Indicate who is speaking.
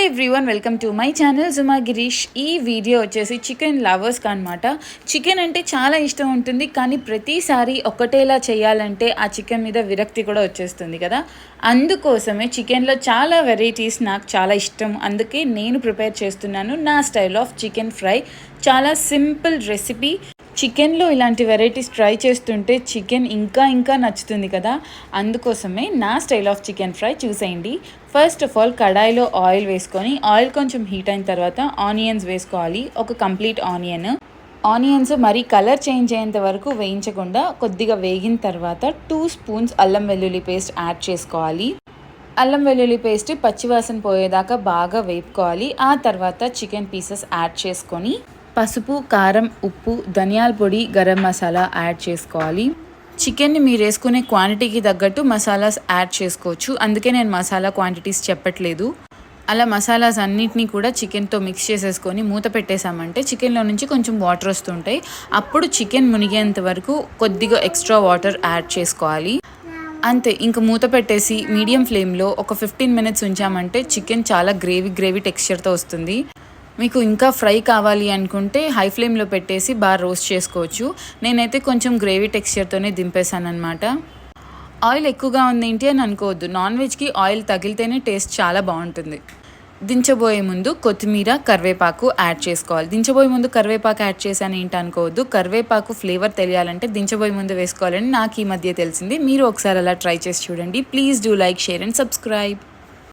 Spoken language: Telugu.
Speaker 1: Hello everyone, welcome to my channel Juma Girish. ఈ వీడియో వచ్చేసి చికెన్ లవర్స్కి అనమాట. చికెన్ అంటే చాలా ఇష్టం ఉంటుంది, కానీ ప్రతిసారి ఒకటేలా చేయాలంటే ఆ చికెన్ మీద విరక్తి కూడా వచ్చేస్తుంది కదా. అందుకోసమే చికెన్లో చాలా వెరైటీస్ నాకు చాలా ఇష్టం. అందుకే నేను ప్రిపేర్ చేస్తున్నాను నా స్టైల్ ఆఫ్ చికెన్ ఫ్రై. చాలా సింపుల్ రెసిపీ. చికెన్లో ఇలాంటి వెరైటీస్ ట్రై చేస్తుంటే చికెన్ ఇంకా నచ్చుతుంది కదా. అందుకోసమే నా స్టైల్ ఆఫ్ చికెన్ ఫ్రై చూసేయండి. ఫస్ట్ ఆఫ్ ఆల్ కడాయిలో ఆయిల్ వేసుకొని ఆయిల్ కొంచెం హీట్ అయిన తర్వాత ఆనియన్స్ వేసుకోవాలి. ఒక కంప్లీట్ ఆనియన్స్ మరీ కలర్ చేంజ్ అయ్యేంత వరకు వేయించకుండా కొద్దిగా వేగిన తర్వాత 2 స్పూన్స్ అల్లం వెల్లుల్లి పేస్ట్ యాడ్ చేసుకోవాలి. అల్లం వెల్లుల్లి పేస్ట్ పచ్చివాసన పోయేదాకా బాగా వేపుకోవాలి. ఆ తర్వాత చికెన్ పీసెస్ యాడ్ చేసుకొని పసుపు, కారం, ఉప్పు, ధనియాల పొడి, గరం మసాలా యాడ్ చేసుకోవాలి. చికెన్ని మీరు వేసుకునే క్వాంటిటీకి తగ్గట్టు మసాలాస్ యాడ్ చేసుకోవచ్చు. అందుకే నేను మసాలా క్వాంటిటీస్ చెప్పట్లేదు. అలా మసాలాస్ అన్నిటినీ కూడా చికెన్తో మిక్స్ చేసేసుకొని మూత పెట్టేసామంటే చికెన్లో నుంచి కొంచెం వాటర్ వస్తుంటాయి. అప్పుడు చికెన్ మునిగేంత వరకు కొద్దిగా ఎక్స్ట్రా వాటర్ యాడ్ చేసుకోవాలి. అంతే, ఇంక మూత పెట్టేసి మీడియం ఫ్లేమ్లో ఒక 15 మినిట్స్ ఉంచామంటే చికెన్ చాలా గ్రేవీ టెక్స్చర్తో వస్తుంది. మీకు ఇంకా ఫ్రై కావాలి అనుకుంటే హై ఫ్లేమ్లో పెట్టేసి బాగా రోస్ట్ చేసుకోవచ్చు. నేనైతే కొంచెం గ్రేవీ టెక్స్చర్తోనే దింపేశాను అనమాట. ఆయిల్ ఎక్కువగా ఉంది ఏంటి అని అనుకోవద్దు. నాన్ వెజ్కి ఆయిల్ తగిలితేనే టేస్ట్ చాలా బాగుంటుంది. దించబోయే ముందు కొత్తిమీర, కరివేపాకు యాడ్ చేసుకోవాలి. దించబోయే ముందు కరివేపాకు యాడ్ చేశాను ఏంటి అనుకోవద్దు. కరివేపాకు ఫ్లేవర్ తెలియాలంటే దించబోయే ముందు వేసుకోవాలని నాకు ఈ మధ్య తెలిసింది. మీరు ఒకసారి అలా ట్రై చేసి చూడండి. Please do like, share and subscribe.